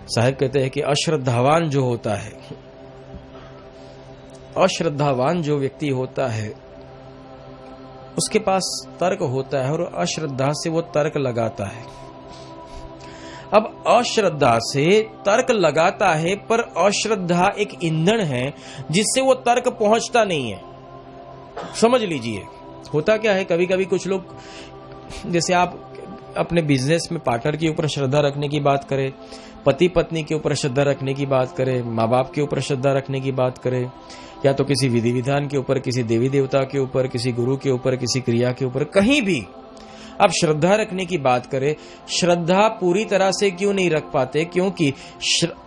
साहब कहते हैं कि अश्रद्धावान जो होता है, अश्रद्धावान जो व्यक्ति होता है उसके पास तर्क होता है और अश्रद्धा से वो तर्क लगाता है। अब अश्रद्धा से तर्क लगाता है, पर अश्रद्धा एक ईंधन है जिससे वो तर्क पहुंचता नहीं है। समझ लीजिए होता क्या है, कभी कभी कुछ लोग, जैसे आप अपने बिजनेस में पार्टनर के ऊपर श्रद्धा रखने की बात करें, पति पत्नी के ऊपर श्रद्धा रखने की बात करें, माँ बाप के ऊपर श्रद्धा रखने की बात करें, या तो किसी विधि विधान के ऊपर, किसी देवी देवता के ऊपर, किसी गुरु के ऊपर, किसी क्रिया के ऊपर, कहीं भी आप श्रद्धा रखने की बात करें, श्रद्धा पूरी तरह से क्यों नहीं रख पाते? क्योंकि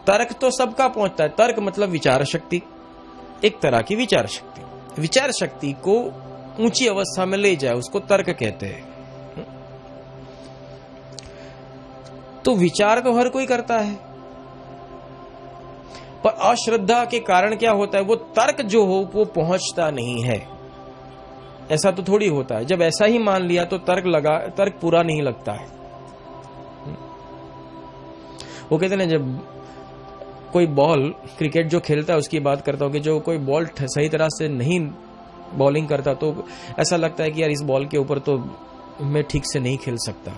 तर्क तो सबका पहुंचता है। तर्क मतलब विचार शक्ति, एक तरह की विचार शक्ति। विचार शक्ति को ऊंची अवस्था में ले जाए उसको तर्क कहते हैं। तो विचार तो हर कोई करता है, पर अश्रद्धा के कारण क्या होता है, वो तर्क जो हो वो पहुंचता नहीं है। ऐसा तो थोड़ी होता है, जब ऐसा ही मान लिया तो तर्क पूरा नहीं लगता है। वो कहते हैं ना, जब कोई बॉल क्रिकेट जो खेलता है उसकी बात करता हूं कि जो कोई बॉल सही तरह से नहीं बॉलिंग करता तो ऐसा लगता है कि यार इस बॉल के ऊपर तो मैं ठीक से नहीं खेल सकता।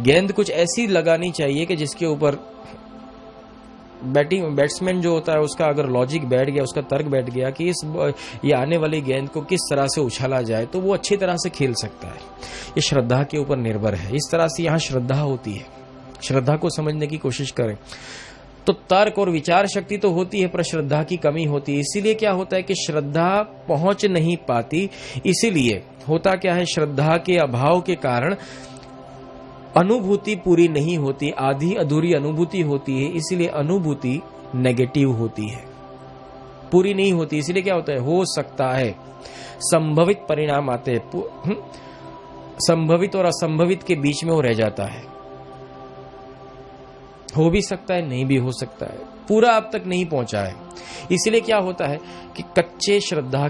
गेंद कुछ ऐसी लगानी चाहिए कि जिसके ऊपर बैट्समैन जो होता है उसका अगर लॉजिक बैठ गया, उसका तर्क बैठ गया कि ये आने वाली गेंद को किस तरह से उछाला जाए तो वो अच्छी तरह से खेल सकता है। ये श्रद्धा के ऊपर निर्भर है। इस तरह से यहाँ श्रद्धा होती है। श्रद्धा को समझने की कोशिश करें तो तर्क और विचार शक्ति तो होती है, पर श्रद्धा की कमी होती है। इसीलिए क्या होता है कि श्रद्धा पहुंच नहीं पाती। इसीलिए होता क्या है, श्रद्धा के अभाव के कारण अनुभूति पूरी नहीं होती, आधी अधूरी अनुभूति होती है। इसीलिए अनुभूति नेगेटिव होती है, पूरी नहीं होती। इसीलिए क्या होता है, हो सकता है संभवित परिणाम आते हैं, संभवित और असंभवित के बीच में वो रह जाता है। हो भी सकता है, नहीं भी हो सकता है, पूरा अब तक नहीं पहुंचा है। इसीलिए क्या होता है कि कच्ची श्रद्धा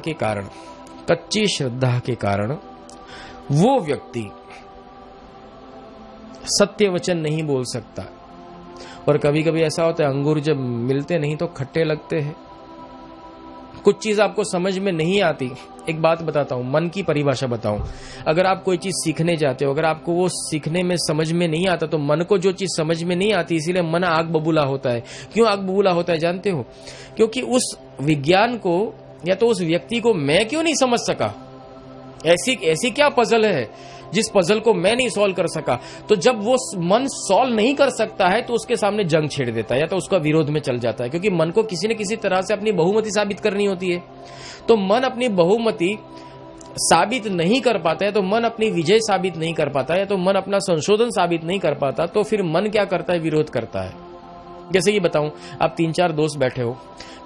के कारण वो व्यक्ति सत्य वचन नहीं बोल सकता। और कभी कभी ऐसा होता है, अंगूर जब मिलते नहीं तो खट्टे लगते हैं। कुछ चीज आपको समझ में नहीं आती। एक बात बताता हूं, मन की परिभाषा बताऊं। अगर आप कोई चीज सीखने जाते हो, अगर आपको वो सीखने में समझ में नहीं आता तो मन को जो चीज समझ में नहीं आती, इसीलिए मन आग बबूला होता है। क्यों आग बबूला होता है जानते हो? क्योंकि उस विज्ञान को या तो उस व्यक्ति को मैं क्यों नहीं समझ सका। ऐसी क्या पजल है जिस पजल को मैं नहीं सॉल्व कर सका। तो जब वो मन सॉल्व नहीं कर सकता है तो उसके सामने जंग छेड़ देता है या तो उसका विरोध में चल जाता है, क्योंकि मन को किसी न किसी तरह से अपनी बहुमति साबित करनी होती है। तो मन अपनी बहुमति साबित नहीं कर पाता है, तो मन अपनी विजय साबित नहीं कर पाता है, तो मन अपना संशोधन साबित नहीं कर पाता, तो फिर मन क्या करता है, विरोध करता है। जैसे कि बताऊं, आप 3-4 दोस्त बैठे हो,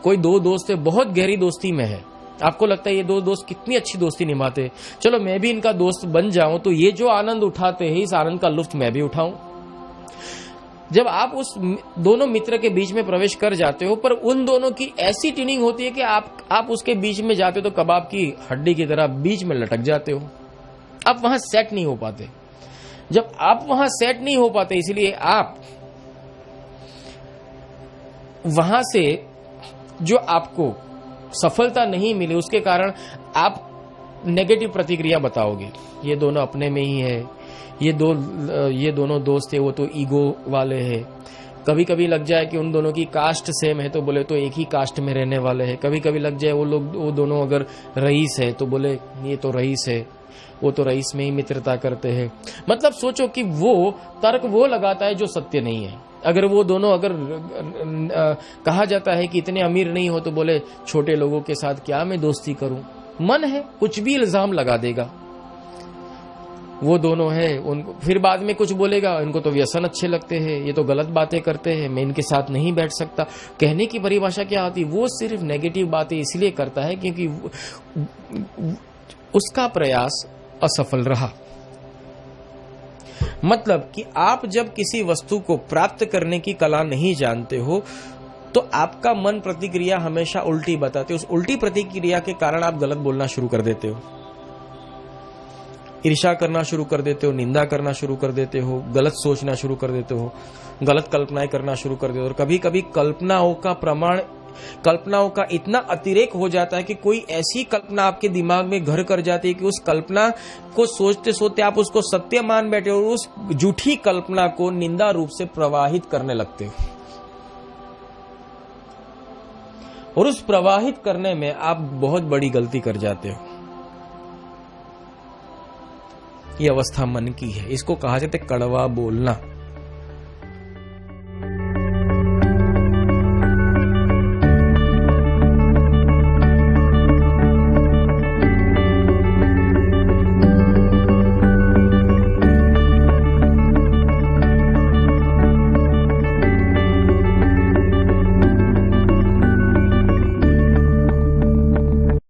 कोई 2 दोस्त बहुत गहरी दोस्ती में है, आपको लगता है ये 2 दोस्त कितनी अच्छी दोस्ती निभाते, चलो मैं भी इनका दोस्त बन जाऊं तो ये जो आनंद उठाते हैं इस आनंद का लुत्फ मैं भी उठाऊं। जब आप उस दोनों मित्र के बीच में प्रवेश कर जाते हो, पर उन दोनों की ऐसी ट्यूनिंग होती है कि आप उसके बीच में जाते हो तो कबाब की हड्डी की तरह बीच में लटक जाते हो, आप वहां सेट नहीं हो पाते। जब आप वहां सेट नहीं हो पाते, इसलिए आप वहां से जो आपको सफलता नहीं मिली उसके कारण आप नेगेटिव प्रतिक्रिया बताओगे। ये दोनों अपने में ही है, ये दोनों दोस्त है वो तो ईगो वाले हैं। कभी कभी लग जाए कि उन दोनों की कास्ट सेम है तो बोले तो एक ही कास्ट में रहने वाले हैं। कभी कभी लग जाए वो दोनों अगर रईस है तो बोले ये तो रईस है, वो तो रईस में ही मित्रता करते हैं। मतलब सोचो कि वो तर्क वो लगाता है जो सत्य नहीं है। अगर वो दोनों कहा जाता है कि इतने अमीर नहीं हो तो बोले छोटे लोगों के साथ क्या मैं दोस्ती करूं। मन है कुछ भी इल्जाम लगा देगा। वो दोनों है, उनको फिर बाद में कुछ बोलेगा, इनको तो व्यसन अच्छे लगते हैं, ये तो गलत बातें करते हैं, मैं इनके साथ नहीं बैठ सकता। कहने की परिभाषा क्या होती, वो सिर्फ नेगेटिव बातें इसलिए करता है क्योंकि उसका प्रयास असफल रहा। मतलब कि आप जब किसी वस्तु को प्राप्त करने की कला नहीं जानते हो तो आपका मन प्रतिक्रिया हमेशा उल्टी बताते हो। उस उल्टी प्रतिक्रिया के कारण आप गलत बोलना शुरू कर देते हो। ईर्ष्या करना शुरू कर देते हो, निंदा करना शुरू कर देते हो, गलत सोचना शुरू कर देते हो, गलत कल्पनाएं करना शुरू कर देते हो। और कभी कभी कल्पनाओं का इतना अतिरेक हो जाता है कि कोई ऐसी कल्पना आपके दिमाग में घर कर जाती है कि उस कल्पना को सोचते सोचते आप उसको सत्य मान बैठे और उस झूठी कल्पना को निंदा रूप से प्रवाहित करने लगते हो। और उस प्रवाहित करने में आप बहुत बड़ी गलती कर जाते हो। ये अवस्था मन की है, इसको कहा जाता है कड़वा बोलना।